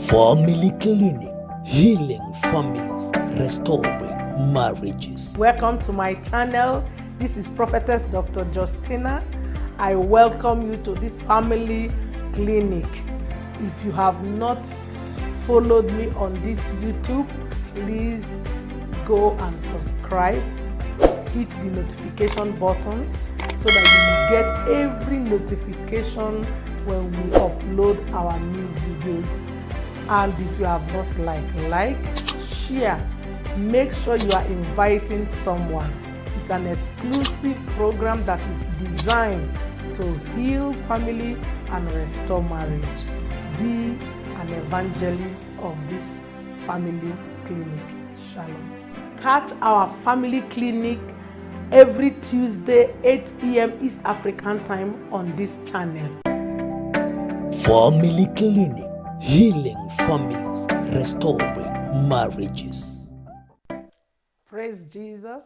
Family Clinic, healing families, restoring marriages. Welcome to my channel. This is Prophetess Dr. Justina. I welcome you to this family clinic. If you have not followed me on this YouTube, please go and subscribe. Hit the notification button so that you will get every notification when we upload our new videos. And if you have not like, share. Make sure you are inviting someone. It's an exclusive program that is designed to heal family and restore marriage. Be an evangelist of this family clinic. Shalom. Catch our family clinic every Tuesday, 8 p.m. East African time on this channel. Family Clinic, healing families, restoring marriages. Praise Jesus.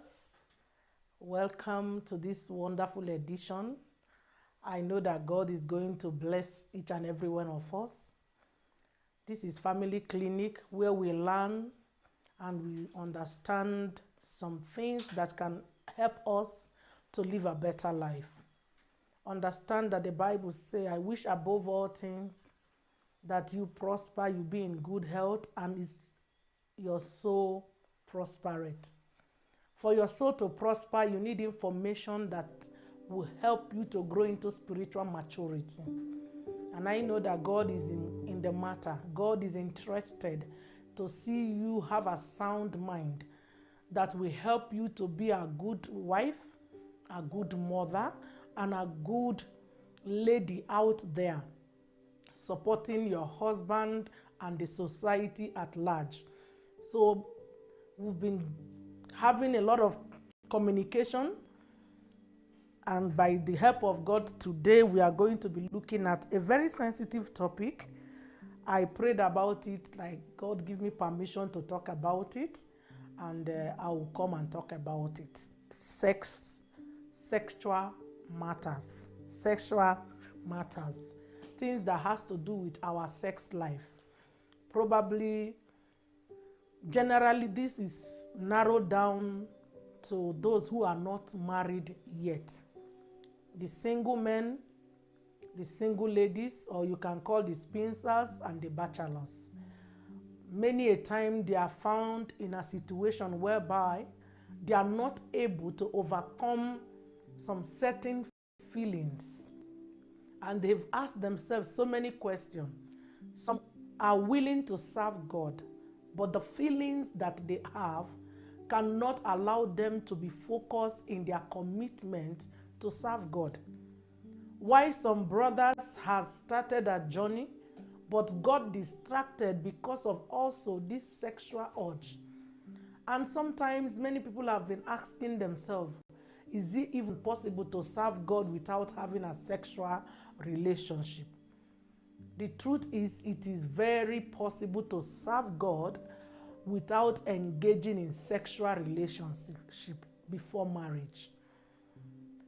Welcome to this wonderful edition. I know that God is going to bless each and every one of us. This is Family Clinic, where we learn and we understand some things that can help us to live a better life. Understand that the Bible says, I wish above all things that you prosper, you be in good health, and is your soul prospereth. For your soul to prosper, you need information that will help you to grow into spiritual maturity. And I know that God is in the matter. God is interested to see you have a sound mind that will help you to be a good wife, a good mother, and a good lady out there, supporting your husband and the society at large. So we've been having a lot of communication, and by the help of God, today we are going to be looking at a very sensitive topic. I prayed about it, like God give me permission to talk about it, and I will come and talk about it. Sexual matters, things that has to do with our sex life. Probably, generally, this is narrowed down to those who are not married yet. The single men, the single ladies, or you can call the spinsters and the bachelors. Many a time they are found in a situation whereby they are not able to overcome some certain feelings, and they've asked themselves so many questions. Some are willing to serve God, but the feelings that they have cannot allow them to be focused in their commitment to serve God. Why some brothers have started a journey but got distracted because of also this sexual urge. And sometimes many people have been asking themselves, is it even possible to serve God without having a sexual relationship? The truth is, it is very possible to serve God without engaging in sexual relationship before marriage.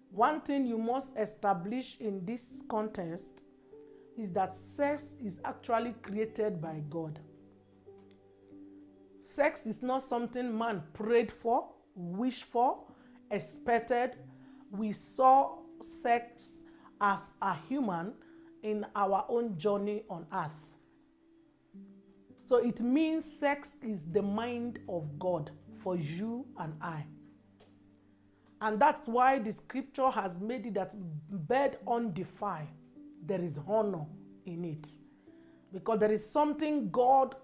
One thing you must establish in this context is that sex is actually created by God. Sex is not something man prayed for, wished for, expected. We saw sex as a human in our own journey on earth. So it means sex is the mind of God for you and I. And that's why the scripture has made it that bed undefiled, there is honor in it. Because there is something God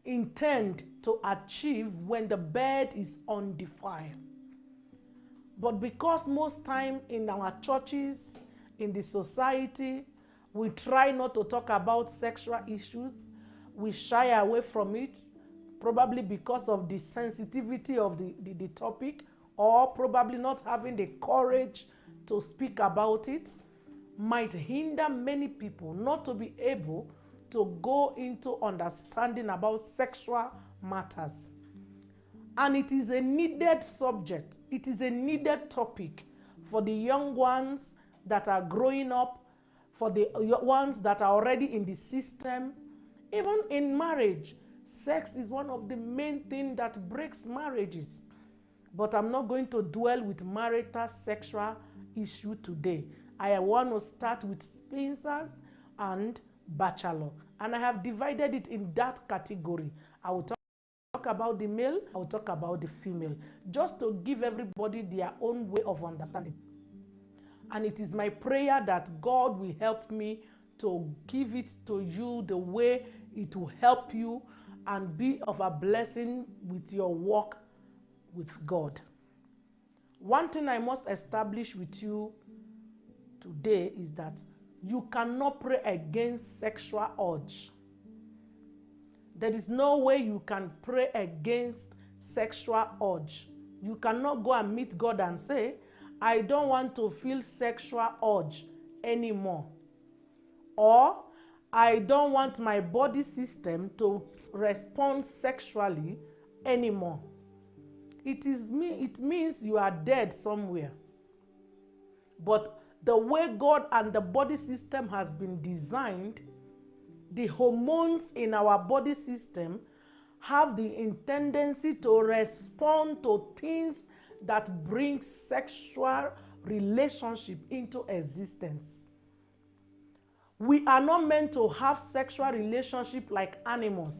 intends to achieve when the bed is undefiled. But because most time in our churches, in the society, we try not to talk about sexual issues, we shy away from it, probably because of the sensitivity of the topic, or probably not having the courage to speak about it, might hinder many people not to be able to go into understanding about sexual matters. And it is a needed subject. It is a needed topic for the young ones that are growing up, for the ones that are already in the system, Even in marriage, sex is one of the main things that breaks marriages. But I'm not going to dwell with marital sexual issue today. I want to start with spinsters and bachelor. And I have divided it in that category. I will talk about the male, I will talk about the female, just to give everybody their own way of understanding. And it is my prayer that God will help me to give it to you the way it will help you and be of a blessing with your walk with God. One thing I must establish with you today is that you cannot pray against sexual urge. There is no way you can pray against sexual urge. You cannot go and meet God and say, I don't want to feel sexual urge anymore. Or, I don't want my body system to respond sexually anymore. It means you are dead somewhere. But the way God and the body system has been designed, the hormones in our body system have the tendency to respond to things that bring sexual relationship into existence. We are not meant to have sexual relationship like animals.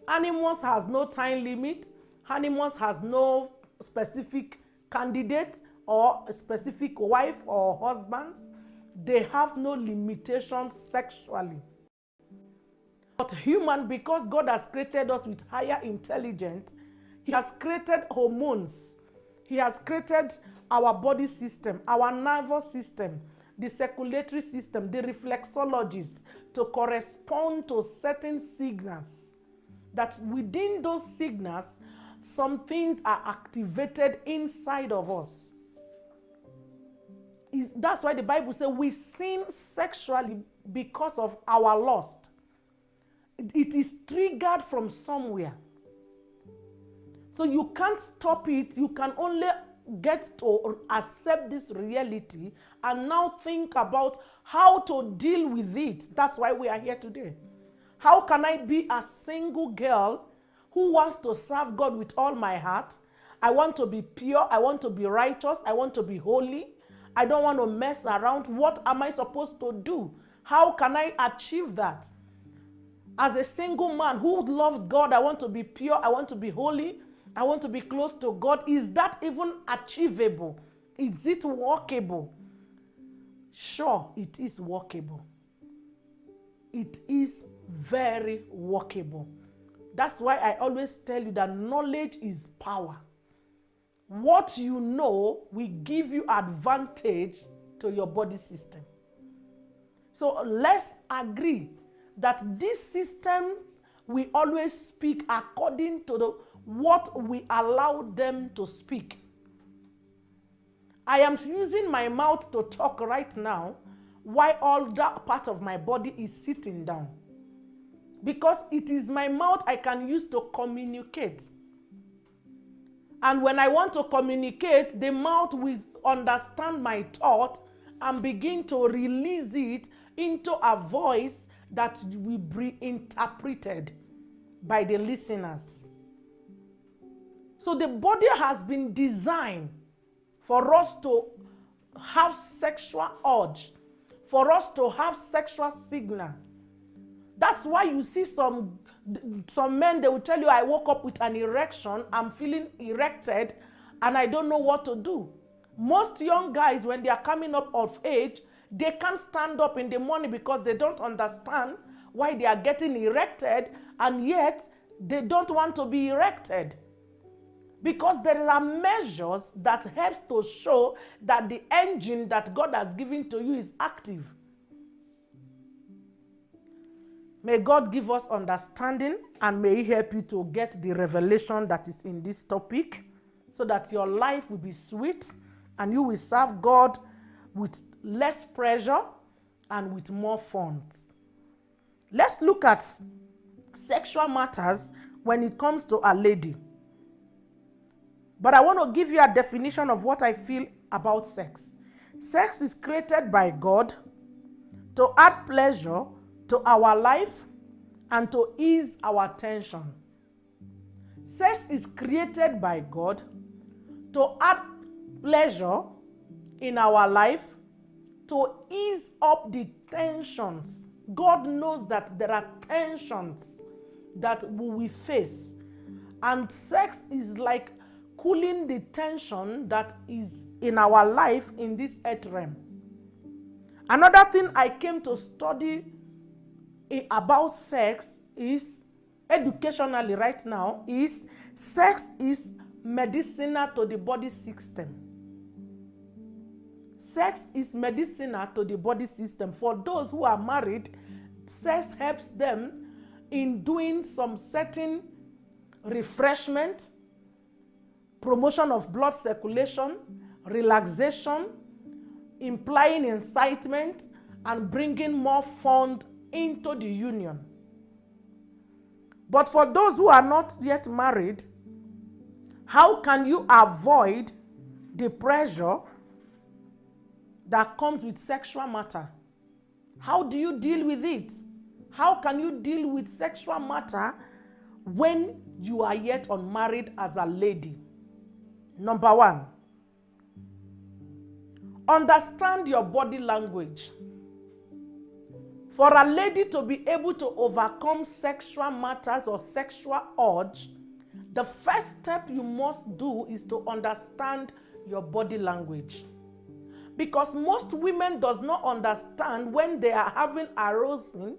Animals has no time limit. Animals has no specific candidate or a specific wife or husbands. They have no limitations sexually. But human, because God has created us with higher intelligence, He has created hormones. He has created our body system, our nervous system, the circulatory system, the reflexologies to correspond to certain signals. That within those signals, some things are activated inside of us. That's why the Bible says we sin sexually because of our lust. It is triggered from somewhere. So you can't stop it. You can only get to accept this reality and now think about how to deal with it. That's why we are here today. How can I be a single girl who wants to serve God with all my heart? I want to be pure. I want to be righteous. I want to be holy. I don't want to mess around. What am I supposed to do? How can I achieve that? As a single man who loves God, I want to be pure. I want to be holy. I want to be close to God. Is that even achievable? Is it workable? Sure, it is workable. It is very workable. That's why I always tell you that knowledge is power. What you know will give you advantage to your body system. So let's agree that these systems will always speak according to what we allow them to speak. I am using my mouth to talk right now while all that part of my body is sitting down. Because it is my mouth I can use to communicate. And when I want to communicate, the mouth will understand my thought and begin to release it into a voice that will be interpreted by the listeners. So the body has been designed for us to have sexual urge, for us to have sexual signal. That's why you see some men, they will tell you, I woke up with an erection, I'm feeling erected, and I don't know what to do. Most young guys, when they are coming up of age, they can't stand up in the morning because they don't understand why they are getting erected, and yet they don't want to be erected. Because there are measures that helps to show that the engine that God has given to you is active. May God give us understanding, and may He help you to get the revelation that is in this topic, so that your life will be sweet and you will serve God with less pressure and with more fun. Let's look at sexual matters when it comes to a lady. But I want to give you a definition of what I feel about sex. Sex is created by God to add pleasure to our life and to ease our tension. Sex is created by God to add pleasure in our life, to ease up the tensions. God knows that there are tensions that we face, and sex is like cooling the tension that is in our life in this earth realm. Another thing I came to study about sex is, educationally right now, is sex is medicinal to the body system. Sex is medicinal to the body system. For those who are married, sex helps them in doing some certain refreshment, promotion of blood circulation, relaxation, implying incitement, and bringing more fun into the union. But for those who are not yet married, how can you avoid the pressure that comes with sexual matter? How do you deal with it? How can you deal with sexual matter when you are yet unmarried as a lady? Number one, understand your body language. For a lady to be able to overcome sexual matters or sexual urge, the first step you must do is to understand your body language. Because most women does not understand when they are having arousing,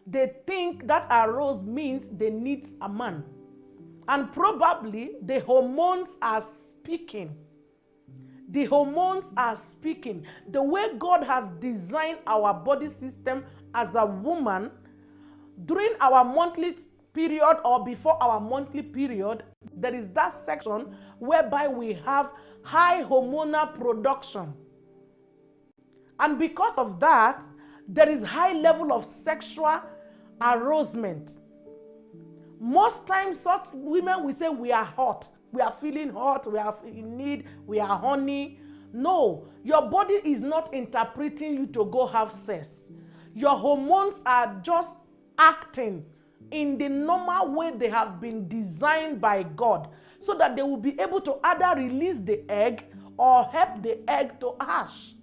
they think that arouse means they need a man. And probably the hormones are speaking. The hormones are speaking. The way God has designed our body system as a woman, during our monthly period or before our monthly period, there is that section whereby we have high hormonal production. And because of that, there is high level of sexual arousement. Most times, such women will say, we are hot, we are feeling hot, we are in need, we are horny. No, your body is not interpreting you to go have sex. Your hormones are just acting in the normal way they have been designed by God, so that they will be able to either release the egg or help the egg to hatch.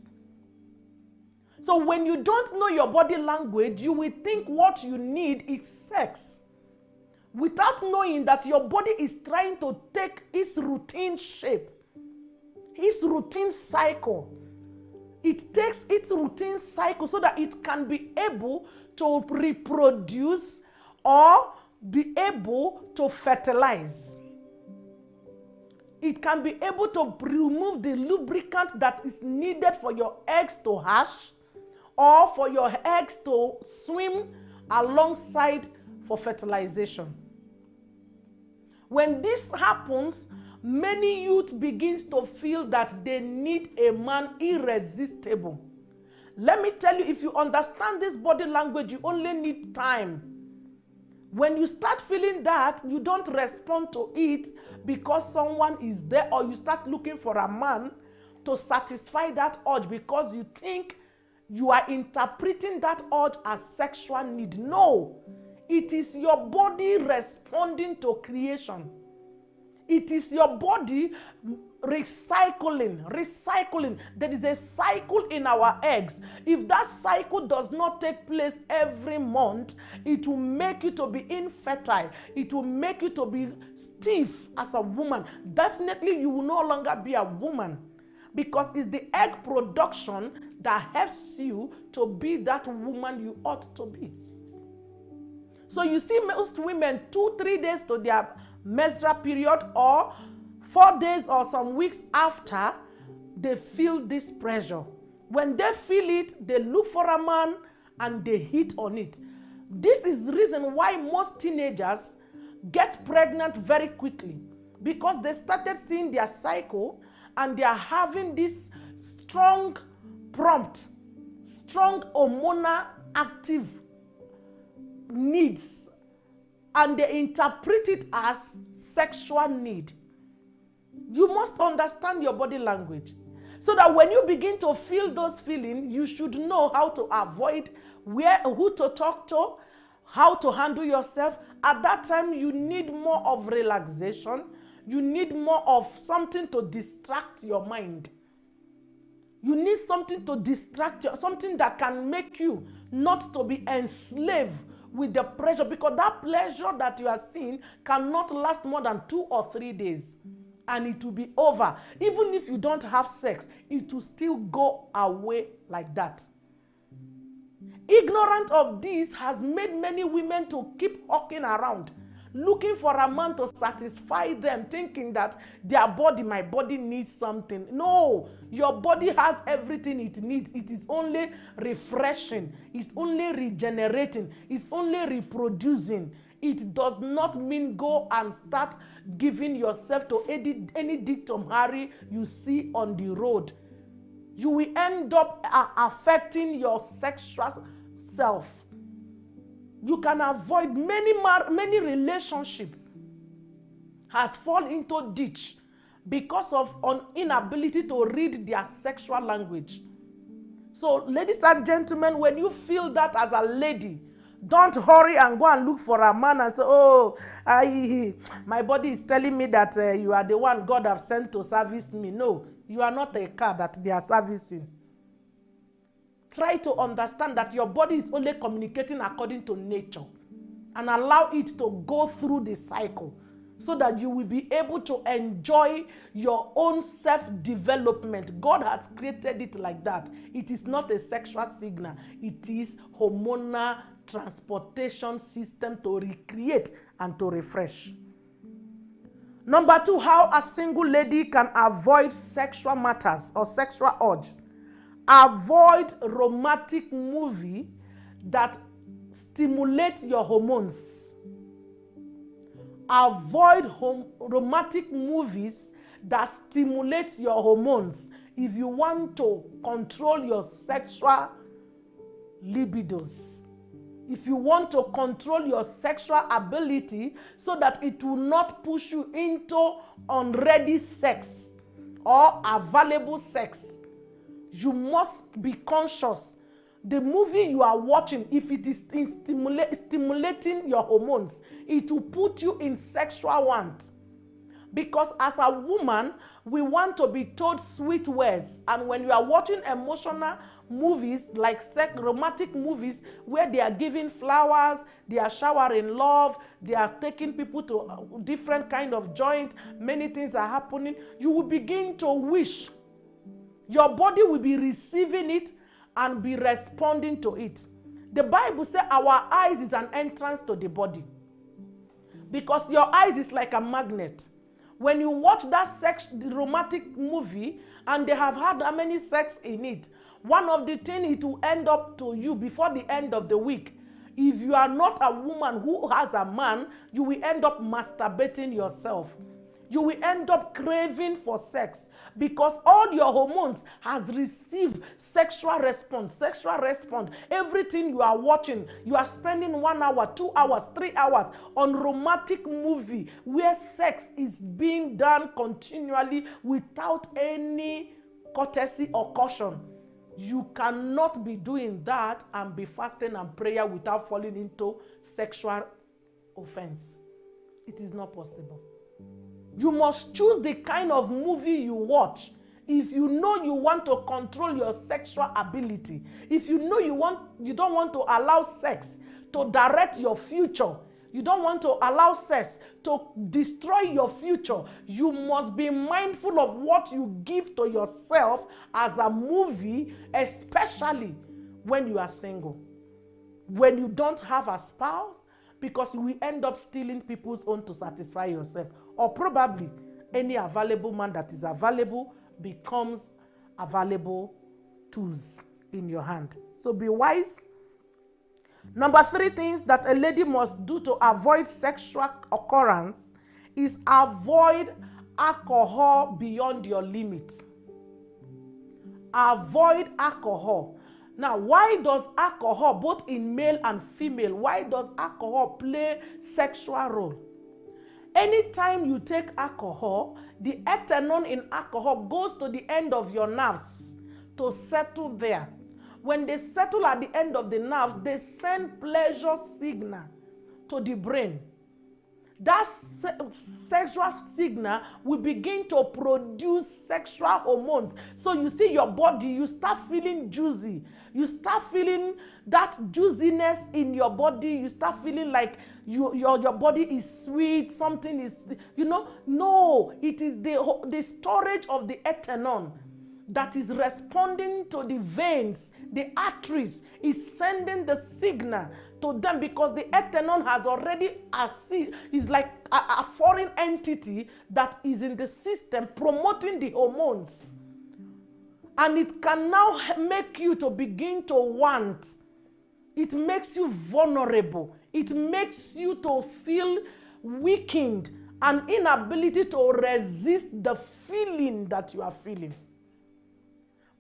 So when you don't know your body language, you will think what you need is sex, without knowing that your body is trying to take its routine shape, its routine cycle. It takes its routine cycle so that it can be able to reproduce or be able to fertilize. It can be able to remove the lubricant that is needed for your eggs to hatch, or for your eggs to swim alongside for fertilization. When this happens, many youth begins to feel that they need a man irresistible. Let me tell you, if you understand this body language, you only need time. When you start feeling that, you don't respond to it because someone is there, or you start looking for a man to satisfy that urge because you think you are interpreting that urge as sexual need. No, it is your body responding to creation. It is your body recycling. There is a cycle in our eggs. If that cycle does not take place every month, it will make you to be infertile. It will make you to be stiff as a woman. Definitely, you will no longer be a woman, because it's the egg production that helps you to be that woman you ought to be. So you see most women 2-3 days to their menstrual period, or 4 days or some weeks after, they feel this pressure. When they feel it, they look for a man and they hit on it. This is the reason why most teenagers get pregnant very quickly, because they started seeing their cycle and they are having this strong prompt, strong hormonal active needs, and they interpret it as sexual need. You must understand your body language, so that when you begin to feel those feelings, you should know how to avoid, who to talk to, how to handle yourself. At that time, you need more of relaxation. You need more of something to distract your mind. You need something to distract you, something that can make you not to be enslaved with the pressure, because that pleasure that you are seeing cannot last more than 2 or 3 days, and it will be over. Even if you don't have sex, it will still go away like that. Ignorance of this has made many women to keep hawking around, looking for a man to satisfy them, thinking that their body, my body needs something. No, your body has everything it needs. It is only refreshing. It's only regenerating. It's only reproducing. It does not mean go and start giving yourself to any Dictum Harry you see on the road. You will end up affecting your sexual self. You can avoid many relationships has fallen into ditch because of inability to read their sexual language. So, ladies and gentlemen, when you feel that as a lady, don't hurry and go and look for a man and say, oh, my body is telling me that you are the one God has sent to service me. No, you are not a car that they are servicing. Try to understand that your body is only communicating according to nature, and allow it to go through the cycle so that you will be able to enjoy your own self-development. God has created it like that. It is not a sexual signal. It is hormonal transportation system to recreate and to refresh. Number 2, how a single lady can avoid sexual matters or sexual urge. Avoid romantic movie that stimulate your hormones. Avoid romantic movies that stimulate your hormones if you want to control your sexual libidos. If you want to control your sexual ability so that it will not push you into unready sex or available sex, you must be conscious. The movie you are watching, if it is stimulating your hormones, it will put you in sexual want. Because as a woman, we want to be told sweet words. And when you are watching emotional movies like romantic movies where they are giving flowers, they are showering love, they are taking people to different kind of joint, many things are happening, you will begin to wish. Your body will be receiving it and be responding to it. The Bible says our eyes is an entrance to the body, because your eyes is like a magnet. When you watch that romantic movie and they have had how many sex in it, one of the things it will end up to you before the end of the week. If you are not a woman who has a man, you will end up masturbating yourself. You will end up craving for sex, because all your hormones has received sexual response. Everything you are watching, you are spending 1 hour, 2 hours, 3 hours on romantic movie where sex is being done continually without any courtesy or caution. You cannot be doing that and be fasting and prayer without falling into sexual offense. It is not possible. You must choose the kind of movie you watch. If you know you want to control your sexual ability, if you know you don't want to allow sex to direct your future, you don't want to allow sex to destroy your future, you must be mindful of what you give to yourself as a movie, especially when you are single. When you don't have a spouse, because you will end up stealing people's own to satisfy yourself. Or probably any available man that is available becomes available tools in your hand. So be wise. Number 3 things that a lady must do to avoid sexual occurrence is avoid alcohol beyond your limit. Avoid alcohol. Now, why does alcohol, both in male and female, why does alcohol play sexual role? Anytime you take alcohol, the ethanol in alcohol goes to the end of your nerves to settle there. When they settle at the end of the nerves, they send pleasure signal to the brain. That sexual signal will begin to produce sexual hormones. So you see your body, you start feeling juicy. You start feeling that juiciness in your body. You start feeling like your body is sweet, something is, No, it is the storage of the ethanol that is responding to the veins, the arteries, is sending the signal to them, because the ethanol has already is like a foreign entity that is in the system promoting the hormones. And it can now make you to begin to want. It makes you vulnerable. It makes you to feel weakened and inability to resist the feeling that you are feeling.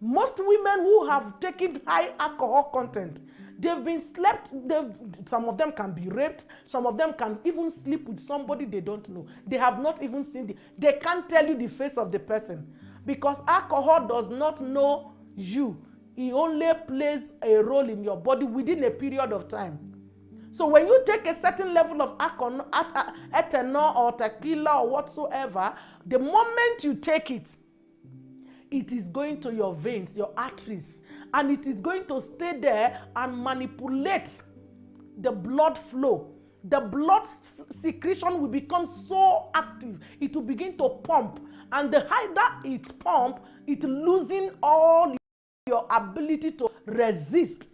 Most women who have taken high alcohol content, they've been slept, some of them can be raped, some of them can even sleep with somebody they don't know. They have not even seen they can't tell you the face of the person, because alcohol does not know you. It only plays a role in your body within a period of time. So when you take a certain level of ethanol or tequila or whatsoever, the moment you take it, it is going to your veins, your arteries, and it is going to stay there and manipulate the blood flow. The blood secretion will become so active, it will begin to pump, and the higher it pumps, it losing all your ability to resist.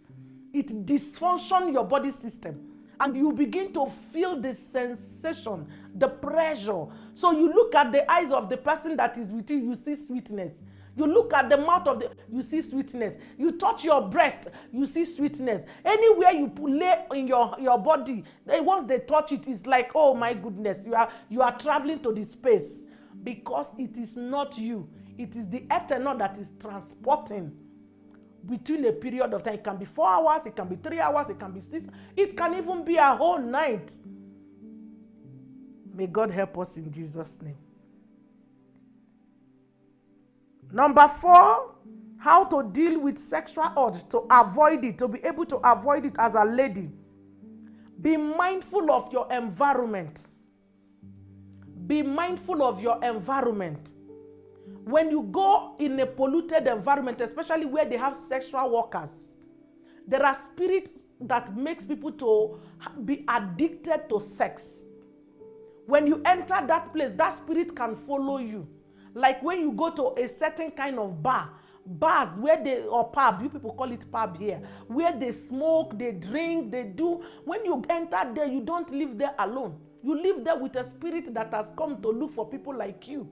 It dysfunctions your body system, and you begin to feel the sensation, the pressure. So you look at the eyes of the person that is with you, you see sweetness. You look at the mouth you see sweetness. You touch your breast, you see sweetness. Anywhere you lay in your body, once they touch it, it's like, oh my goodness, you are traveling to the space, because it is not you. It is the ethanol that is transporting between a period of time. It can be 4 hours, it can be 3 hours, it can be 6, it can even be a whole night. May God help us in Jesus' name. Number 4, how to deal with sexual urge, to avoid it, to be able to avoid it as a lady. Be mindful of your environment. Be mindful of your environment. When you go in a polluted environment, especially where they have sexual workers, there are spirits that makes people to be addicted to sex. When you enter that place, that spirit can follow you. Like when you go to a certain kind of bars or pub, you people call it pub here, where they smoke, they drink, they do. When you enter there, you don't live there alone. You live there with a spirit that has come to look for people like you,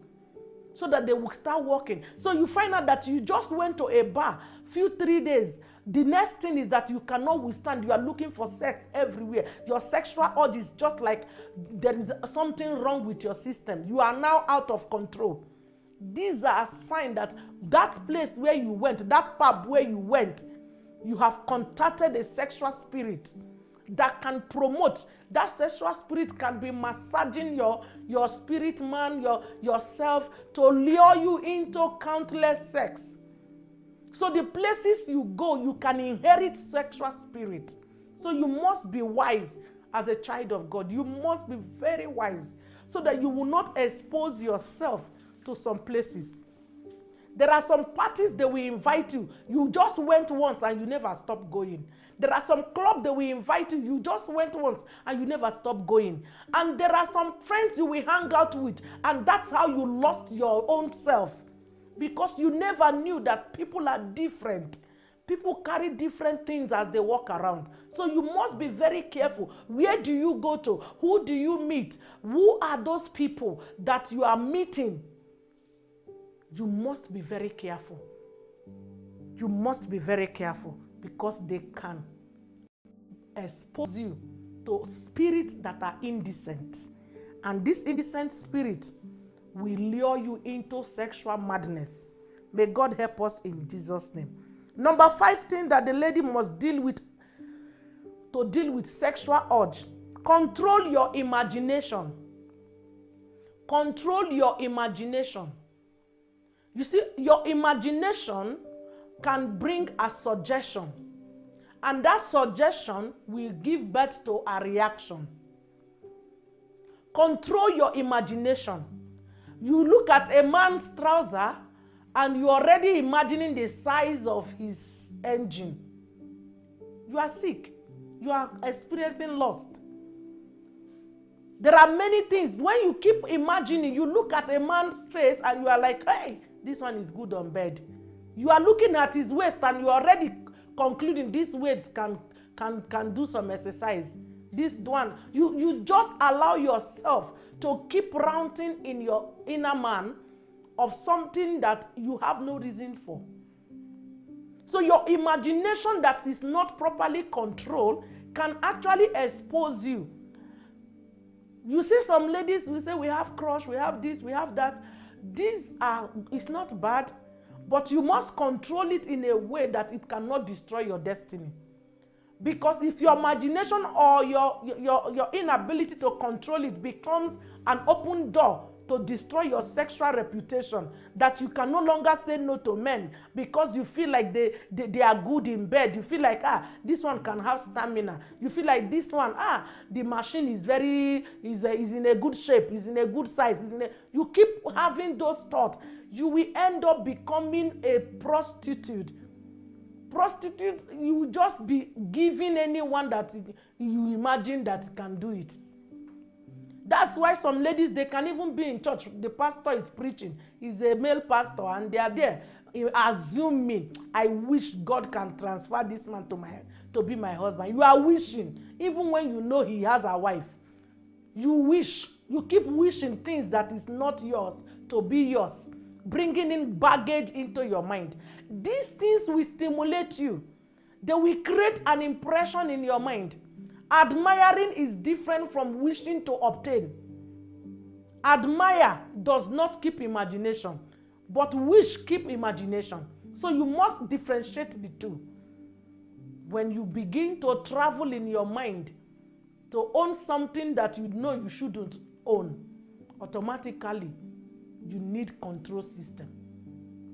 so that they will start working. So you find out that you just went to a bar, 3 days. The next thing is that you cannot withstand. You are looking for sex everywhere. Your sexual urge is just like there is something wrong with your system. You are now out of control. These are a sign that place where you went, that pub where you went, you have contacted a sexual spirit that can promote. That sexual spirit can be massaging your spirit man, yourself, to lure you into countless sex. So the places you go, you can inherit sexual spirit. So you must be wise as a child of God. You must be very wise, so that you will not expose yourself to some places. There are some parties that will invite you. You just went once and you never stop going. There are some clubs that will invite you. You just went once and you never stop going. And there are some friends you will hang out with, and that's how you lost your own self, because you never knew that people are different. People carry different things as they walk around. So you must be very careful. Where do you go to? Who do you meet? Who are those people that you are meeting? You must be very careful. You must be very careful, because they can expose you to spirits that are indecent. And this indecent spirit will lure you into sexual madness. May God help us in Jesus' name. Number 5 thing that the lady must deal with to deal with sexual urge: control your imagination. Control your imagination. You see, your imagination can bring a suggestion, and that suggestion will give birth to a reaction. Control your imagination. You look at a man's trouser and you're already imagining the size of his engine. You are sick. You are experiencing lust. There are many things. When you keep imagining, you look at a man's face and you are like, hey, this one is good on bed. You are looking at his waist and you are already concluding this waist can do some exercise. This one, you just allow yourself to keep ranting in your inner man of something that you have no reason for. So your imagination that is not properly controlled can actually expose you. You see some ladies will say, we have crush, we have this, we have that. It's not bad, but you must control it in a way that it cannot destroy your destiny. Because if your imagination or your inability to control it becomes an open door to destroy your sexual reputation, that you can no longer say no to men because you feel like they are good in bed. You feel like, this one can have stamina. You feel like this one, the machine is in a good shape, is in a good size. You keep having those thoughts. You will end up becoming a prostitute. You will just be giving anyone that you imagine that can do it. That's why some ladies, they can even be in church. The pastor is preaching. He's a male pastor and they are there. Assuming, I wish God can transfer this man to be my husband. You are wishing, even when you know he has a wife. You wish. You keep wishing things that is not yours to be yours. Bringing in baggage into your mind. These things will stimulate you. They will create an impression in your mind. Admiring is different from wishing to obtain. Admire does not keep imagination, but wish keep imagination. So you must differentiate the two. When you begin to travel in your mind to own something that you know you shouldn't own, automatically you need control system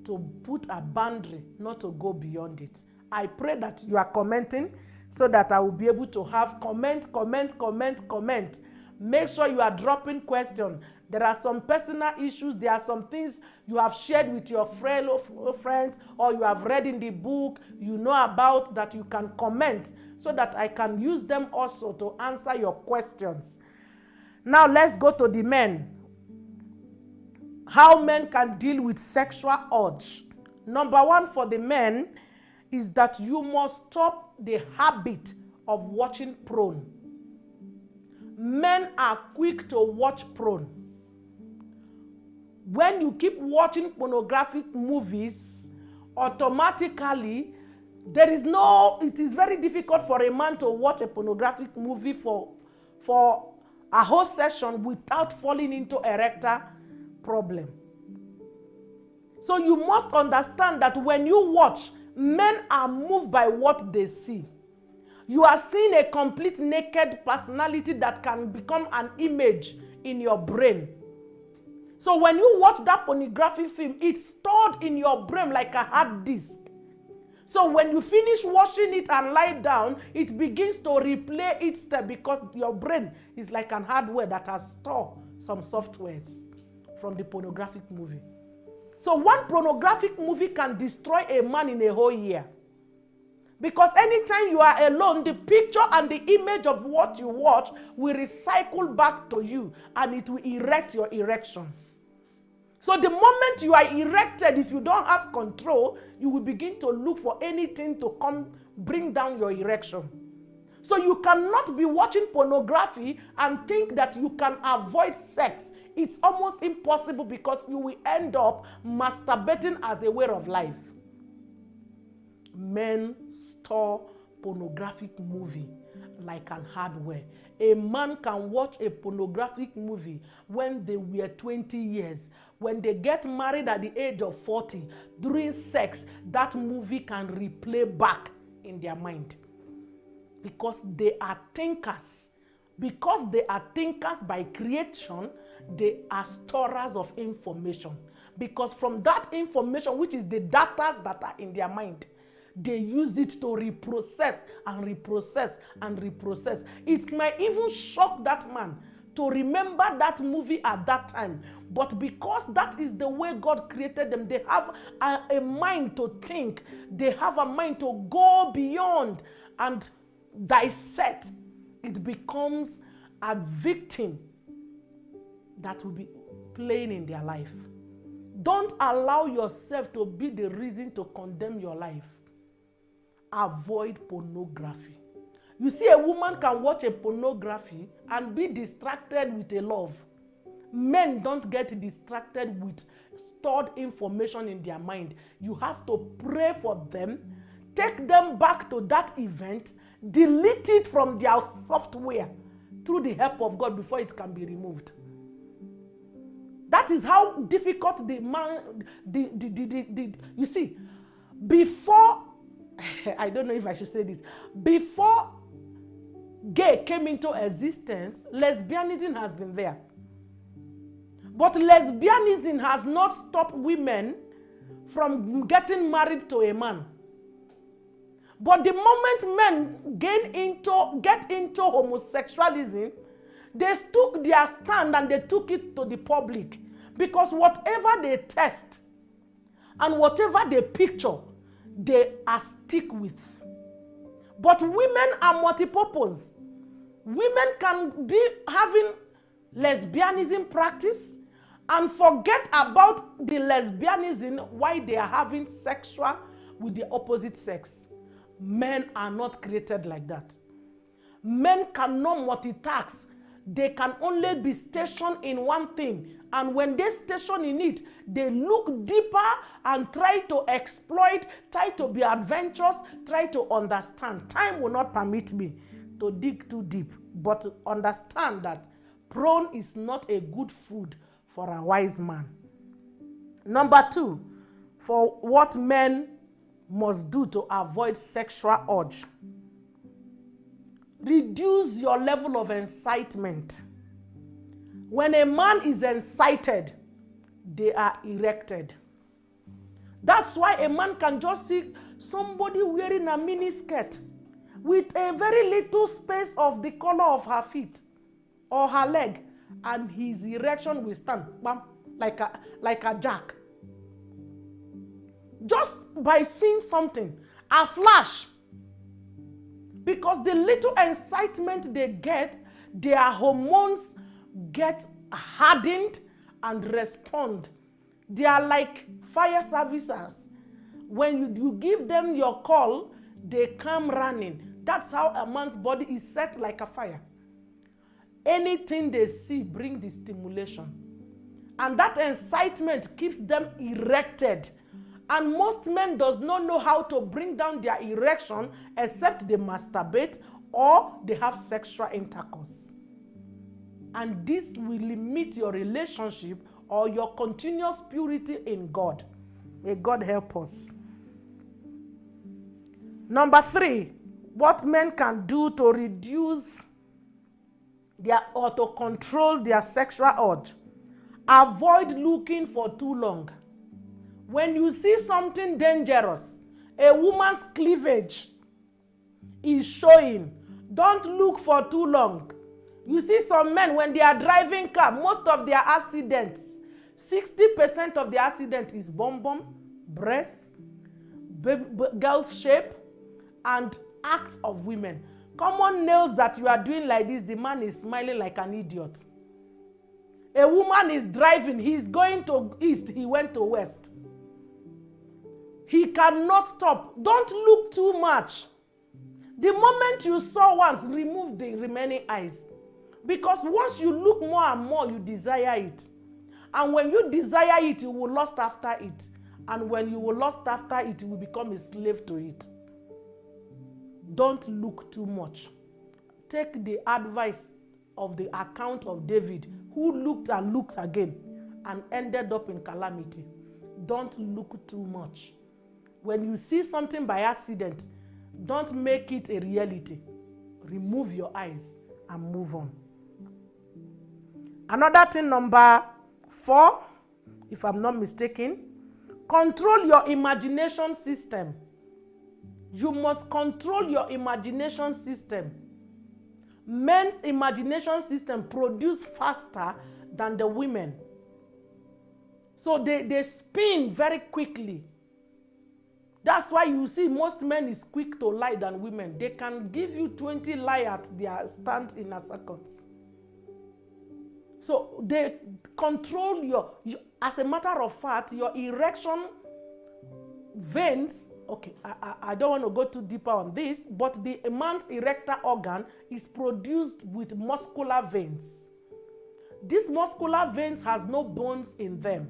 to put a boundary, not to go beyond it. I pray that you are commenting so that I will be able to have comment. Make sure you are dropping questions. There are some personal issues. There are some things you have shared with your friends or you have read in the book you know about that you can comment so that I can use them also to answer your questions. Now let's go to the men. How men can deal with sexual urge. Number one for the men is that you must stop the habit of watching porn. Men are quick to watch porn. When you keep watching pornographic movies, automatically it is very difficult for a man to watch a pornographic movie for a whole session without falling into erectile problem. So you must understand that when you watch, men are moved by what they see. You are seeing a complete naked personality that can become an image in your brain. So when you watch that pornographic film, it's stored in your brain like a hard disk. So when you finish watching it and lie down, it begins to replay each step because your brain is like an hardware that has stored some softwares from the pornographic movie. So one pornographic movie can destroy a man in a whole year. Because anytime you are alone, the picture and the image of what you watch will recycle back to you and it will erect your erection. So the moment you are erected, if you don't have control, you will begin to look for anything to come bring down your erection. So you cannot be watching pornography and think that you can avoid sex. It's almost impossible because you will end up masturbating as a way of life. Men store pornographic movie like an hardware. A man can watch a pornographic movie when they were 20 years. When they get married at the age of 40, during sex, that movie can replay back in their mind. Because they are thinkers. Because they are thinkers by creation, they are storers of information. Because from that information, which is the data that are in their mind, they use it to reprocess and reprocess and reprocess. It might even shock that man to remember that movie at that time. But because that is the way God created them, they have a mind to think. They have a mind to go beyond and dissect. It becomes a victim that will be playing in their life. Don't allow yourself to be the reason to condemn your life. Avoid pornography. You see, a woman can watch a pornography and be distracted with a love. Men don't get distracted with stored information in their mind. You have to pray for them, take them back to that event, delete it from their software through the help of God before it can be removed. That is how difficult the man, you see, before, I don't know if I should say this, before gay came into existence, lesbianism has been there. But lesbianism has not stopped women from getting married to a man. But the moment men get into homosexualism, they took their stand and they took it to the public. Because whatever they test and whatever they picture, they are stick with. But women are multipurpose. Women can be having lesbianism practice and forget about the lesbianism while they are having sexual with the opposite sex. Men are not created like that. Men cannot multitask. They can only be stationed in one thing. And when they station in it, they look deeper and try to exploit, try to be adventurous, try to understand. Time will not permit me to dig too deep, but understand that prawn is not a good food for a wise man. Number 2, for what men must do to avoid sexual urge. Reduce your level of incitement. When a man is incited, they are erected. That's why a man can just see somebody wearing a mini skirt with a very little space of the color of her feet or her leg, and his erection will stand bam, like a jack. Just by seeing something, a flash. Because the little incitement they get, their hormones get hardened and respond. They are like fire servicers. When you give them your call, they come running. That's how a man's body is set like a fire. Anything they see brings the stimulation. And that incitement keeps them erected. And most men does not know how to bring down their erection except they masturbate or they have sexual intercourse. And this will limit your relationship or your continuous purity in God. May God help us. Number 3, what men can do to reduce or to control their sexual urge. Avoid looking for too long. When you see something dangerous, a woman's cleavage is showing, don't look for too long. You see some men, when they are driving car, most of their accidents, 60% of the accident is bum, breast, girl's shape, and acts of women. Common nails that you are doing like this, the man is smiling like an idiot. A woman is driving, he's going to east, he went to west. He cannot stop. Don't look too much. The moment you saw once, remove the remaining eyes. Because once you look more and more, you desire it. And when you desire it, you will lust after it. And when you will lust after it, you will become a slave to it. Don't look too much. Take the advice of the account of David, who looked and looked again and ended up in calamity. Don't look too much. When you see something by accident, don't make it a reality. Remove your eyes and move on. Another thing, number 4, if I'm not mistaken. Control your imagination system. You must control your imagination system. Men's imagination system produce faster than the women. So they spin very quickly. That's why you see most men is quick to lie than women. They can give you 20 lies at their stand in a second. So they control your, as a matter of fact, your erection veins. Okay, I don't want to go too deeper on this, but the man's erector organ is produced with muscular veins. These muscular veins has no bones in them.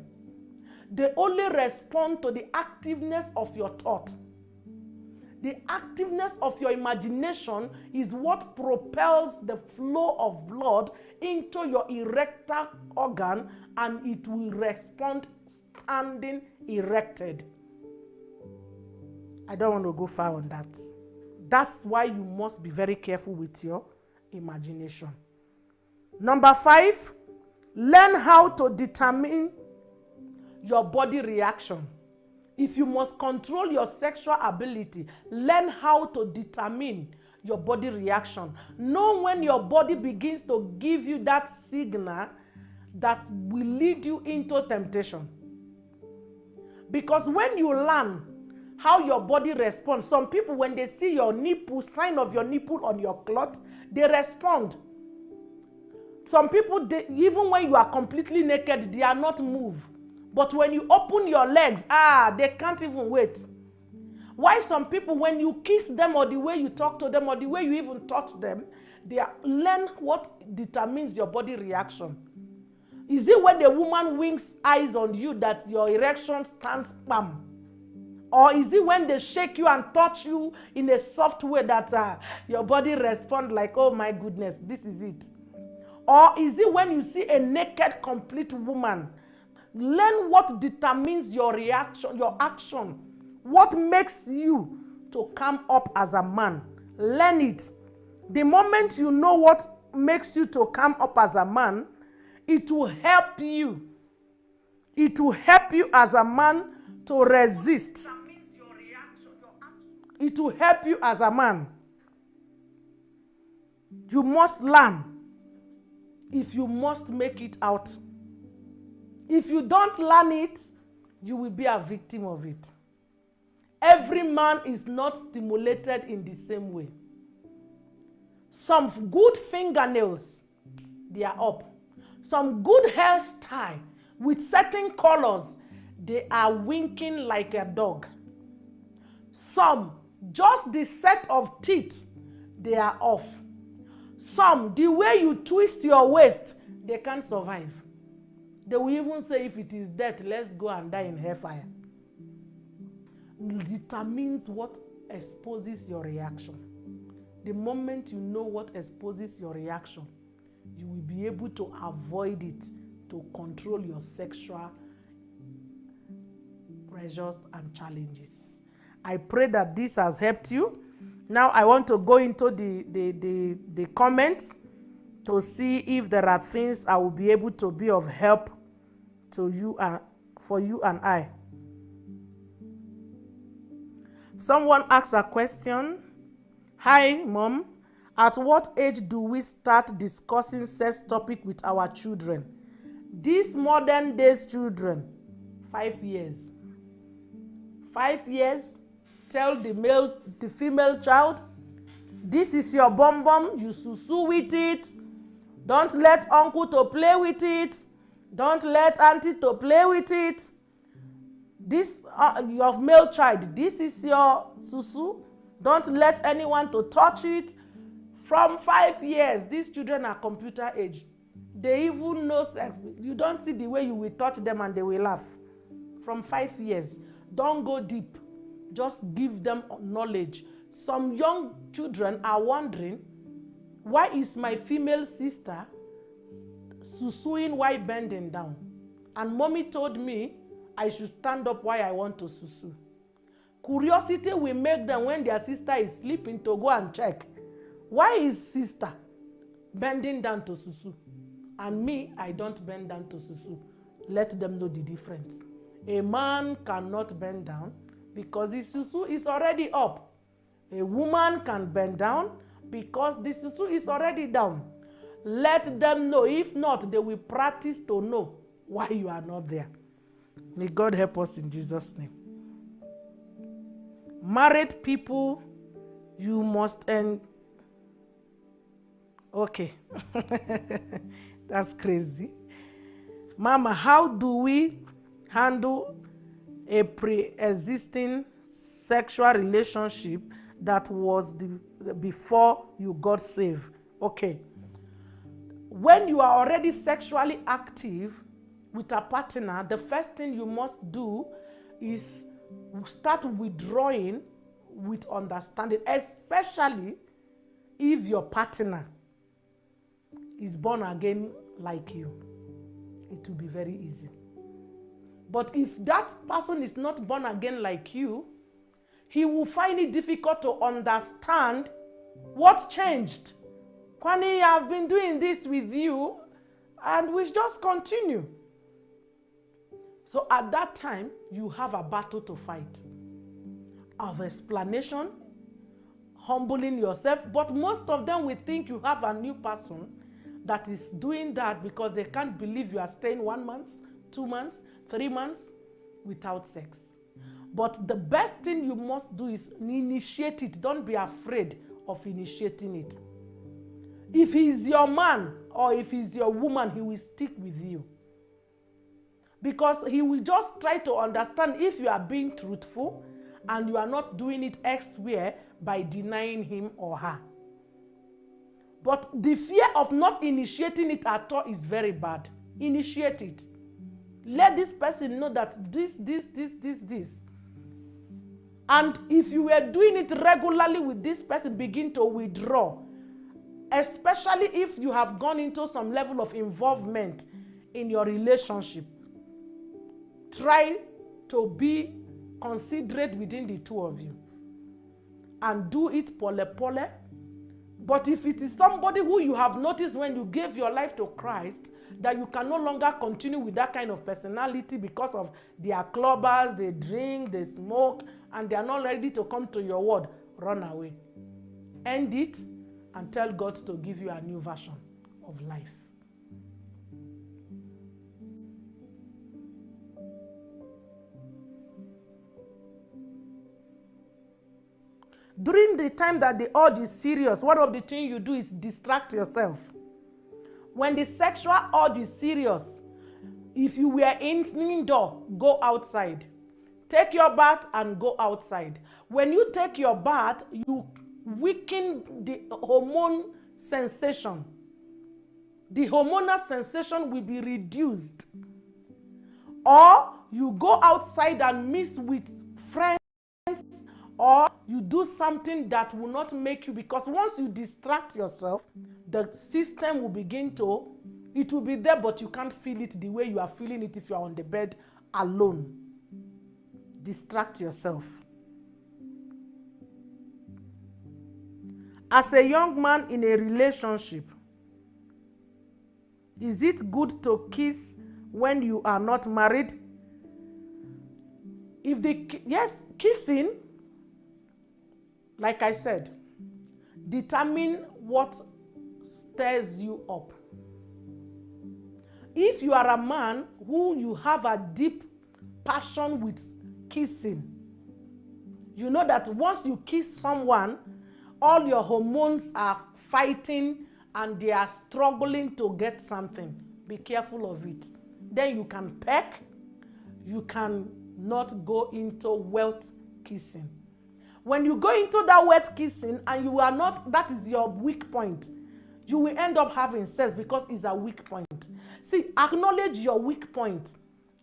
They only respond to the activeness of your thought. The activeness of your imagination is what propels the flow of blood into your erector organ, and it will respond standing erected. I don't want to go far on that. That's why you must be very careful with your imagination. Number 5, learn how to determine your body reaction. If you must control your sexual ability, learn how to determine your body reaction. Know when your body begins to give you that signal that will lead you into temptation. Because when you learn how your body responds, some people, when they see your nipple, sign of your nipple on your cloth, they respond. Some people, even when you are completely naked, they are not moved. But when you open your legs, they can't even wait. Why some people, when you kiss them or the way you talk to them or the way you even touch them, they learn what determines your body reaction. Is it when the woman winks eyes on you that your erection stands firm? Or is it when they shake you and touch you in a soft way that your body responds like, oh my goodness, this is it? Or is it when you see a naked, complete woman? Learn what determines your reaction, your action. What makes you to come up as a man. Learn it. The moment you know what makes you to come up as a man, it will help you. It will help you as a man to resist. It will help you as a man. You must learn if you must make it out. If you don't learn it, you will be a victim of it. Every man is not stimulated in the same way. Some good fingernails, they are up. Some good hairstyle with certain colors, they are winking like a dog. Some, just the set of teeth, they are off. Some, the way you twist your waist, they can't survive. They will even say, if it is death, let's go and die in hellfire. Determines what exposes your reaction. The moment you know what exposes your reaction, you will be able to avoid it, to control your sexual pressures and challenges. I pray that this has helped you. Now I want to go into the comments to see if there are things I will be able to be of help to you and for you and I. Someone asked a question. Hi, Mom. At what age do we start discussing sex topic with our children? These modern days children, 5 years. 5 years, tell the female child, this is your bum bum, you susu with it. Don't let uncle to play with it. Don't let auntie to play with it. This, your male child, this is your susu. Don't let anyone to touch it. From 5 years, these children are computer age. They even know sex. You don't see the way you will touch them and they will laugh. From 5 years, don't go deep. Just give them knowledge. Some young children are wondering, why is my female sister susuing while bending down? And mommy told me I should stand up while I want to susu. Curiosity will make them, when their sister is sleeping, to go and check. Why is sister bending down to susu? And me, I don't bend down to susu. let them know the difference. A man cannot bend down because his susu is already up. A woman can bend down because the susu is already down. Let them know. If not, they will practice to know why you are not there. May God help us in Jesus' name. Married people, you must end. Okay. That's crazy. Mama, how do we handle a pre-existing sexual relationship that was before you got saved? Okay. When you are already sexually active with a partner, the first thing you must do is start withdrawing with understanding, especially if your partner is born again like you. It will be very easy. But if that person is not born again like you, he will find it difficult to understand what changed. Kwani, I've been doing this with you and we just continue. So at that time, you have a battle to fight of explanation, humbling yourself. But most of them will think you have a new person that is doing that because they can't believe you are staying 1 month, 2 months, 3 months without sex. But the best thing you must do is initiate it. Don't be afraid of initiating it. If he's your man or if he's your woman, he will stick with you. Because he will just try to understand if you are being truthful and you are not doing it elsewhere by denying him or her. But the fear of not initiating it at all is very bad. Initiate it. Let this person know that this. And if you were doing it regularly with this person, begin to withdraw. Especially if you have gone into some level of involvement in your relationship. Try to be considerate within the two of you. And do it pole. But if it is somebody who you have noticed when you gave your life to Christ, that you can no longer continue with that kind of personality because of their clubbers, they drink, they smoke, and they are not ready to come to your word, run away. End it and tell God to give you a new version of life. During the time that the urge is serious, one of the things you do is distract yourself. When the sexual urge is serious, if you were indoor, go outside. Take your bath and go outside. When you take your bath, you weaken the hormone sensation. The hormonal sensation will be reduced. Or you go outside and mix with friends, or you do something that will not make you, because once you distract yourself, the system will begin to, it will be there, but you can't feel it the way you are feeling it if you are on the bed alone. Distract yourself. As a young man in a relationship, is it good to kiss when you are not married? Yes, kissing, like I said, determine what stirs you up. If you are a man who you have a deep passion with kissing, you know that once you kiss someone, all your hormones are fighting and they are struggling to get something. Be careful of it. Then you can peck, you can not go into wet kissing. When you go into that wet kissing and you are not, that is your weak point, you will end up having sex because it's a weak point. See, acknowledge your weak point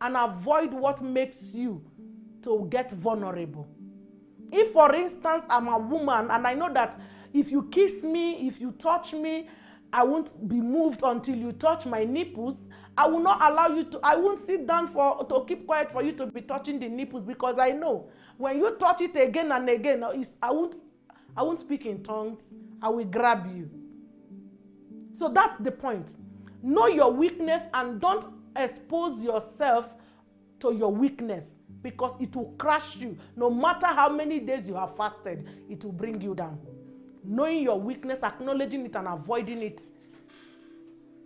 and avoid what makes you to get vulnerable. If, for instance, I'm a woman and I know that if you kiss me, if you touch me, I won't be moved until you touch my nipples, I will not allow you to, I won't sit down to keep quiet for you to be touching the nipples, because I know when you touch it again and again, I won't speak in tongues, I will grab you. So that's the point. Know your weakness and don't expose yourself to your weakness, because it will crush you. No matter how many days you have fasted, it will bring you down. Knowing your weakness, acknowledging it, and avoiding it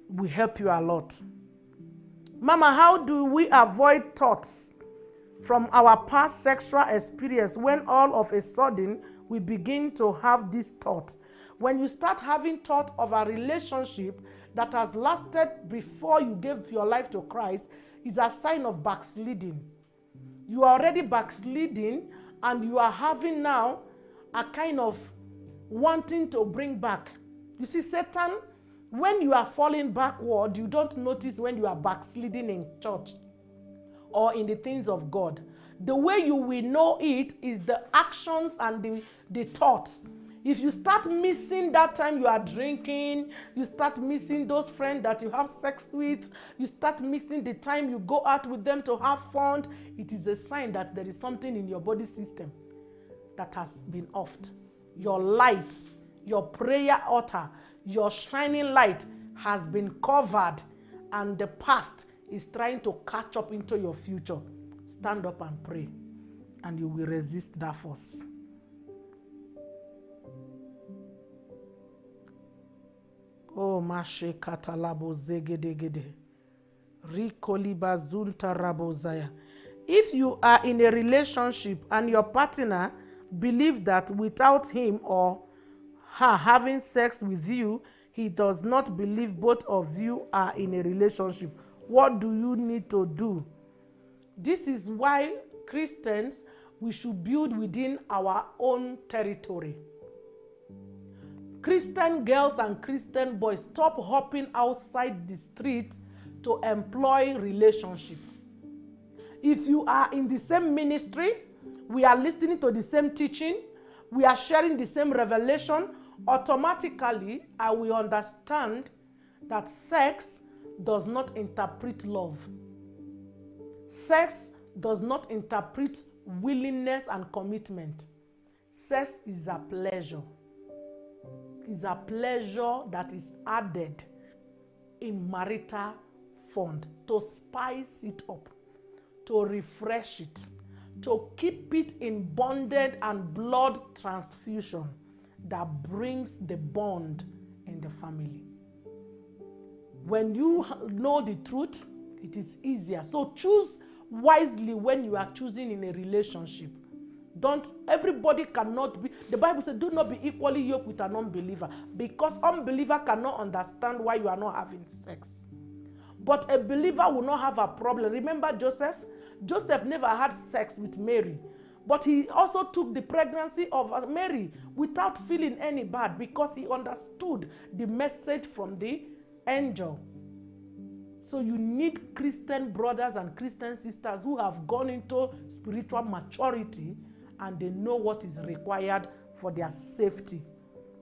will help you a lot. Mama, how do we avoid thoughts from our past sexual experience when all of a sudden we begin to have this thought? When you start having thought of a relationship that has lasted before you gave your life to Christ, is a sign of backsliding. You are already backsliding, and you are having now a kind of wanting to bring back. You see, Satan, when you are falling backward, you don't notice when you are backsliding in church or in the things of God. The way you will know it is the actions and the thoughts. If you start missing that time you are drinking, you start missing those friends that you have sex with, you start missing the time you go out with them to have fun, it is a sign that there is something in your body system that has been offed. Your lights, your prayer altar, your shining light has been covered, and the past is trying to catch up into your future. Stand up and pray, and you will resist that force. Oh, mashe katalabo zegedegede. Rikoliba zunta rabozaya. If you are in a relationship and your partner believes that without him or her having sex with you, he does not believe both of you are in a relationship, what do you need to do? This is why Christians, we should build within our own territory. Christian girls and Christian boys, stop hopping outside the street to employ relationship. If you are in the same ministry, we are listening to the same teaching, we are sharing the same revelation, automatically I will understand that sex does not interpret love. Sex does not interpret willingness and commitment. Sex is a pleasure. Is a pleasure that is added in marital fund to spice it up, to refresh it, to keep it in bonded and blood transfusion that brings the bond in the family. When you know the truth, it is easier. So choose wisely when you are choosing in a relationship. Everybody cannot be, the Bible says, do not be equally yoked with an unbeliever, because unbeliever cannot understand why you are not having sex. But a believer will not have a problem. Remember Joseph? Joseph never had sex with Mary, but he also took the pregnancy of Mary without feeling any bad, because he understood the message from the angel. So you need Christian brothers and Christian sisters who have gone into spiritual maturity and they know what is required for their safety.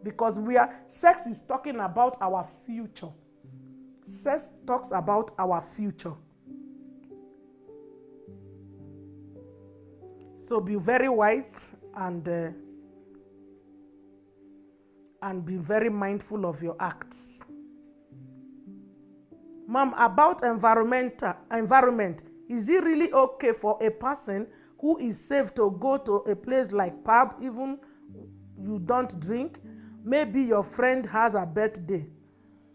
Because sex is talking about our future. Sex talks about our future. So be very wise and be very mindful of your acts. Mom, about environment, is it really okay for a person who is safe to go to a place like pub, even you don't drink? Maybe your friend has a birthday.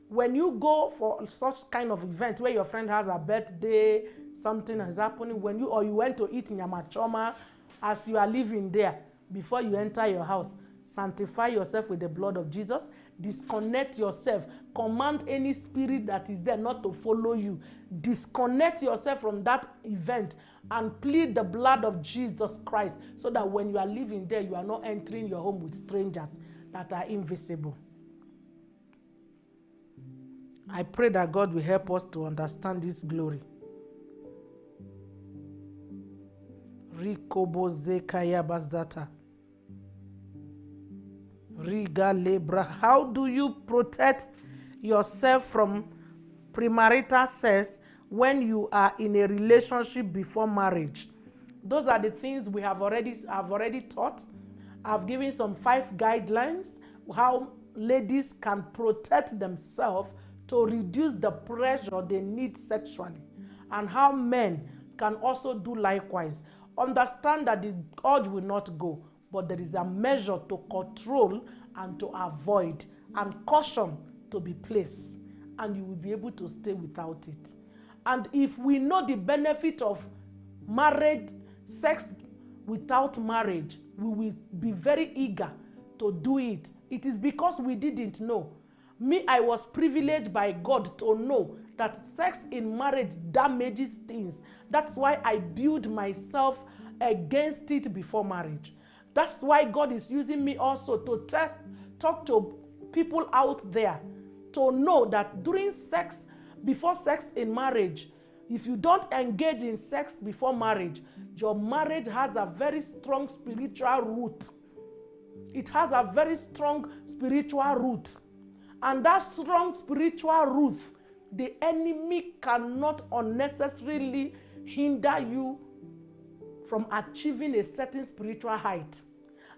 When you go for such kind of event where your friend has a birthday, something is happening, or you went to eat nyamachoma, as you are living there, before you enter your house, sanctify yourself with the blood of Jesus, disconnect yourself, command any spirit that is there not to follow you, disconnect yourself from that event and plead the blood of Jesus Christ, so that when you are living there, you are not entering your home with strangers that are invisible. I pray that God will help us to understand this glory. How do you protect yourself from premarital sex when you are in a relationship before marriage? Those are the things we have already taught. I've given some 5 guidelines how ladies can protect themselves to reduce the pressure they need sexually. and how men can also do likewise. Understand that the urge will not go, but there is a measure to control and to avoid, and caution to be placed, and you will be able to stay without it. And if we know the benefit of marriage, sex without marriage, we will be very eager to do it. It is because we didn't know. Me, I was privileged by God to know that sex in marriage damages things. That's why I build myself against it before marriage. That's why God is using me also to talk to people out there to know that during sex, before sex in marriage, if you don't engage in sex before marriage, your marriage has a very strong spiritual root. It has a very strong spiritual root. And that strong spiritual root, the enemy cannot unnecessarily hinder you from achieving a certain spiritual height.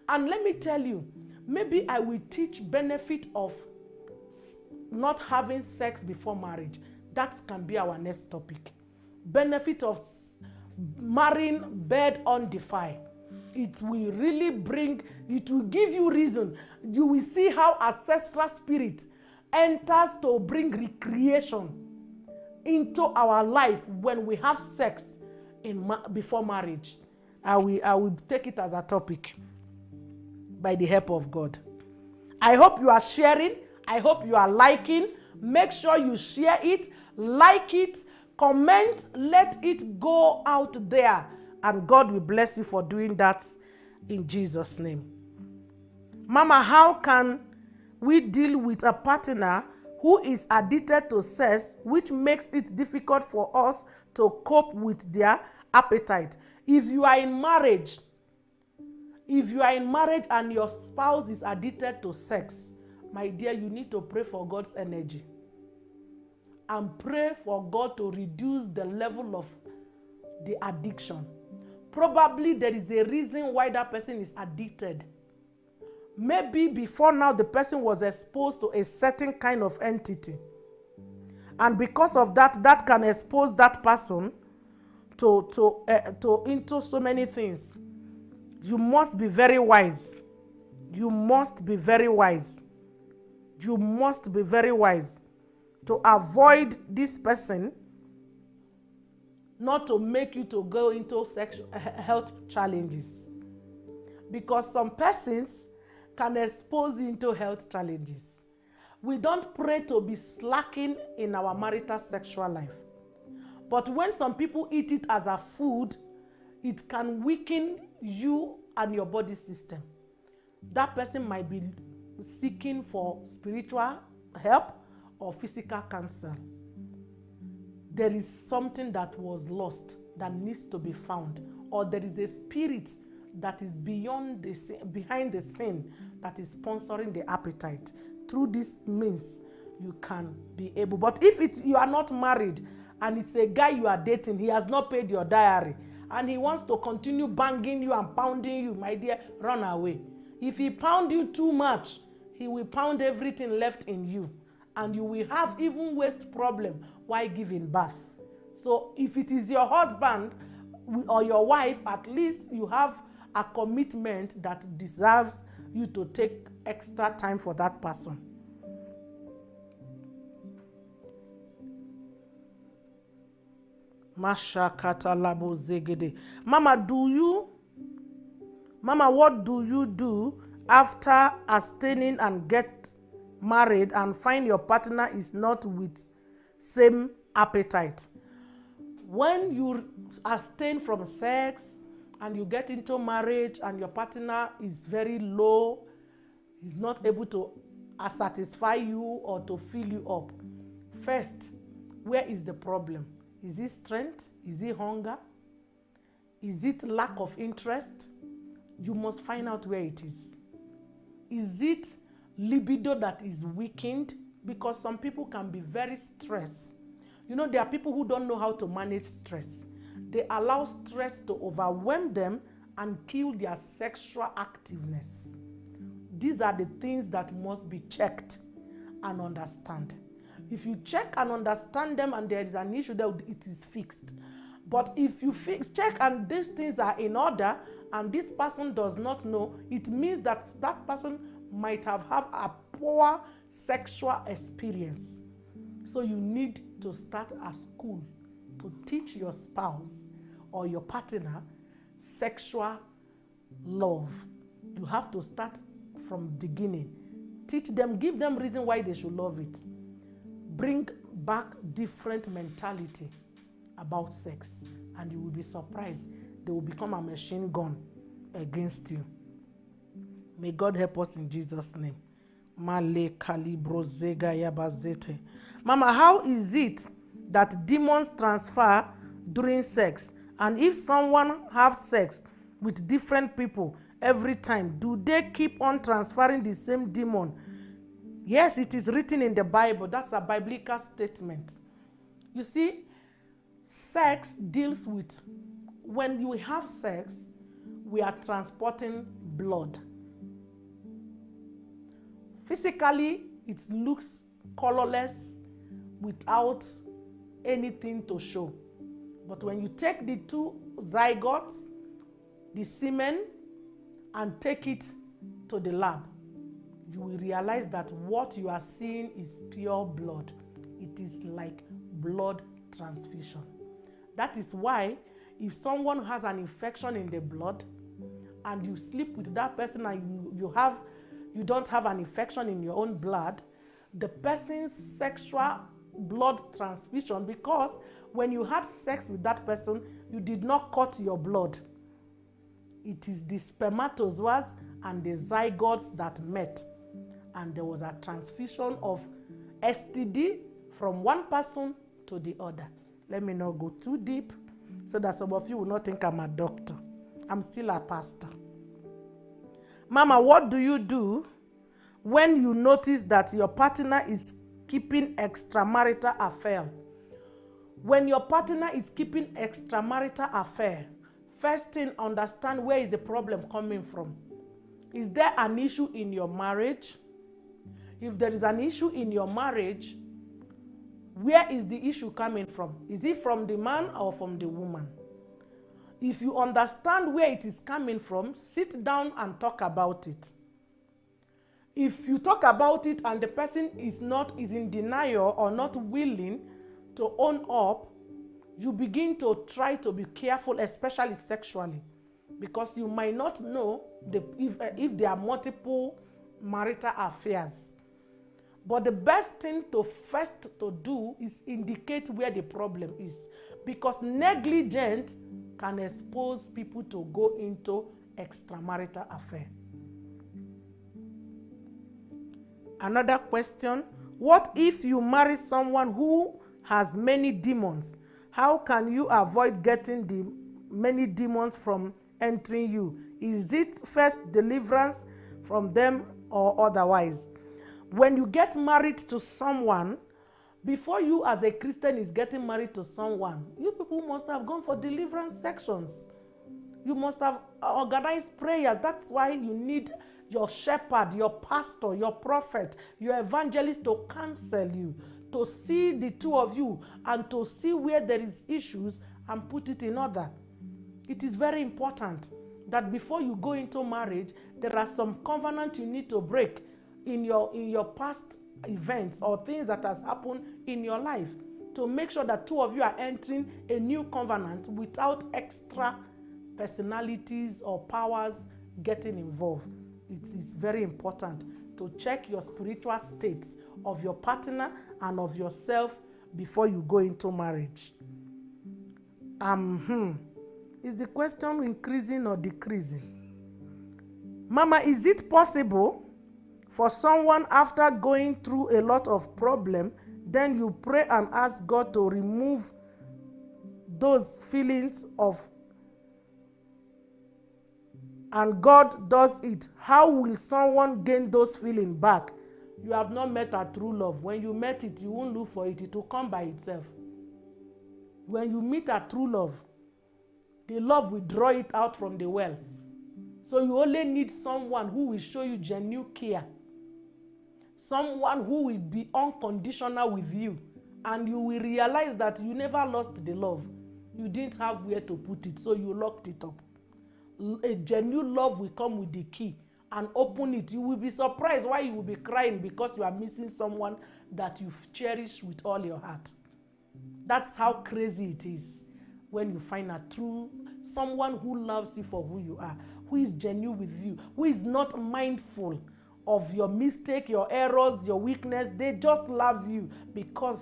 And let me tell you, maybe I will teach benefit of not having sex before marriage. That can be our next topic. Benefit of marrying bed undefiled. It will really bring, it will give you reason. You will see how ancestral spirit enters to bring recreation into our life when we have sex before marriage. I will take it as a topic by the help of God. I hope you are sharing. I hope you are liking. Make sure you share it, like it, comment, let it go out there. And God will bless you for doing that in Jesus' name. Mama, how can we deal with a partner who is addicted to sex, which makes it difficult for us to cope with their appetite? If you are in marriage and your spouse is addicted to sex, my dear, you need to pray for God's energy and pray for God to reduce the level of the addiction. Probably there is a reason why that person is addicted. Maybe before now the person was exposed to a certain kind of entity. And because of that, that can expose that person into so many things. You must be very wise. You must be very wise. You must be very wise to avoid this person, not to make you to go into sexual health challenges. Because some persons can expose you into health challenges. We don't pray to be slacking in our marital sexual life. But when some people eat it as a food, it can weaken you and your body system. That person might be seeking for spiritual help or physical counsel. There is something that was lost that needs to be found, or there is a spirit that is behind the sin that is sponsoring the appetite. Through this means you can be able. But if you are not married and it's a guy you are dating, he has not paid your diary, and he wants to continue banging you and pounding you, my dear, run away. If he pound you too much, he will pound everything left in you, and you will have even waste problem while giving birth. So if it is your husband or your wife, at least you have a commitment that deserves you to take extra time for that person. Mama, what do you do after abstaining and get married and find your partner is not with same appetite? When you abstain from sex and you get into marriage and your partner is very low, is not able to satisfy you or to fill you up, first, where is the problem? Is it strength? Is it hunger? Is it lack of interest? You must find out where it is. Is it libido that is weakened? Because some people can be very stressed. You know, there are people who don't know how to manage stress. They allow stress to overwhelm them and kill their sexual activeness. These are the things that must be checked and understand. If you check and understand them and there is an issue, there it is fixed. But if you check and these things are in order and this person does not know, it means that that person might have had a poor sexual experience. So you need to start a school to teach your spouse or your partner sexual love. You have to start from the beginning. Teach them, give them reason why they should love it. Bring back different mentality about sex, and you will be surprised. They will become a machine gun against you. May God help us in Jesus' name. Male calibro zega yabazete. Mama, how is it that demons transfer during sex? And if someone has sex with different people every time, do they keep on transferring the same demon? Yes, it is written in the Bible. That's a biblical statement. You see, sex deals with, when you have sex, we are transporting blood. Physically, it looks colorless without anything to show. But when you take the two zygotes, the semen, and take it to the lab, you will realize that what you are seeing is pure blood. It is like blood transfusion. That is why if someone has an infection in the blood and you sleep with that person and you don't have an infection in your own blood, the person's sexual blood transfusion, because when you had sex with that person, you did not cut your blood. It is the spermatozoas and the zygotes that met, and there was a transfusion of STD from one person to the other. Let me not go too deep so that some of you will not think I'm a doctor. I'm still a pastor. Mama, what do you do when you notice that your partner is keeping extramarital affair? When your partner is keeping extramarital affair, first thing, understand where is the problem coming from. Is there an issue in your marriage? If there is an issue in your marriage, where is the issue coming from? Is it from the man or from the woman? If you understand where it is coming from, sit down and talk about it. If you talk about it and the person is in denial or not willing to own up, you begin to try to be careful, especially sexually, because you might not know if there are multiple marital affairs. But the best thing to do is indicate where the problem is, because negligence can expose people to go into extramarital affair. Another question: what if you marry someone who has many demons? How can you avoid getting the many demons from entering you? Is it first deliverance from them or otherwise? When you get married to someone, before you as a Christian is getting married to someone, you people must have gone for deliverance sections. You must have organized prayers. That's why you need your shepherd, your pastor, your prophet, your evangelist to counsel you, to see the two of you and to see where there is issues and put it in order. It is very important that before you go into marriage, there are some covenants you need to break in your past events or things that has happened in your life, to make sure that two of you are entering a new covenant without extra personalities or powers getting involved. It is very important to check your spiritual states of your partner and of yourself before you go into marriage. Is the question increasing or decreasing? Mama, is it possible for someone, after going through a lot of problem, then you pray and ask God to remove those feelings and God does it? How will someone gain those feelings back? You have not met a true love. When you met it, you won't look for it. It will come by itself. When you meet a true love, the love will draw it out from the well. So you only need someone who will show you genuine care. someone who will be unconditional with you, and you will realize that you never lost the love. You didn't have where to put it, so you locked it up. A genuine love will come with the key and open it. You will be surprised why you will be crying because you are missing someone that you cherish with all your heart. That's how crazy it is when you find a true someone who loves you for who you are, who is genuine with you, who is not mindful of your mistake, your errors, your weakness. They just love you because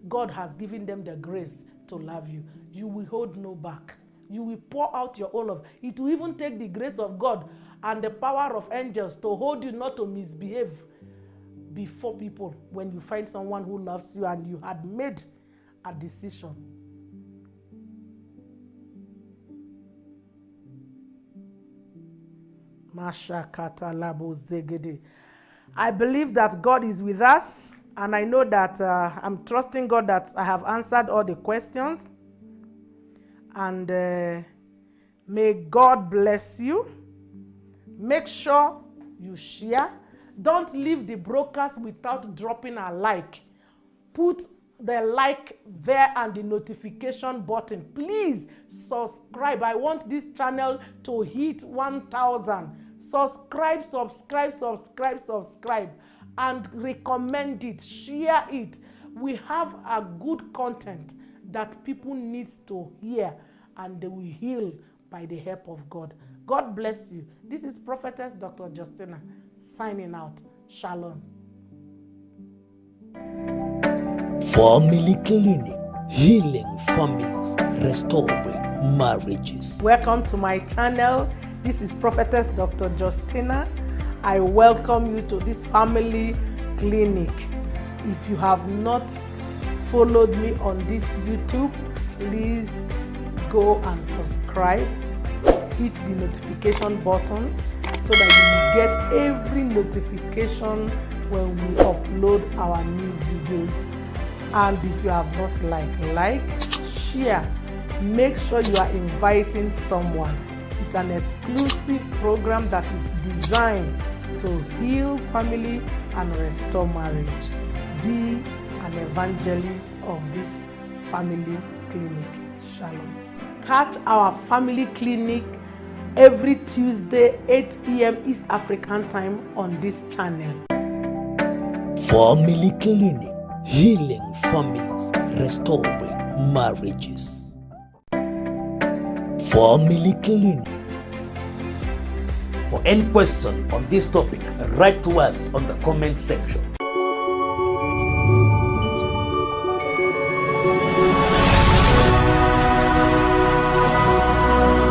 God has given them the grace to love you. You will hold no back. You will pour out your all of it. Will even take the grace of God and the power of angels to hold you not to misbehave before people when you find someone who loves you and you had made a decision. I believe that God is with us, and I know that I'm trusting God that I have answered all the questions. And may God bless you. Make sure you share. Don't leave the broadcast without dropping a like. Put the like there and the notification button. Please subscribe. I want this channel to hit 1,000. Subscribe, and recommend it. Share it. We have a good content that people need to hear, and they will heal by the help of God. God bless you. This is Prophetess Dr. Justina signing out. Shalom. Family Clinic, healing families, restoring marriages. Welcome to my channel. This is Prophetess Dr. Justina. I welcome you to this family clinic. If you have not followed me on this YouTube, please go and subscribe. Hit the notification button so that you get every notification when we upload our new videos. And if you have not like, share. Make sure you are inviting someone. It's an exclusive program that is designed to heal family and restore marriage. Be an evangelist of this family clinic. Shalom. Catch our family clinic every Tuesday, 8 p.m. East African time on this channel. Family Clinic, healing families, restoring marriages. Family Clinic. For any question on this topic, write to us on the comment section.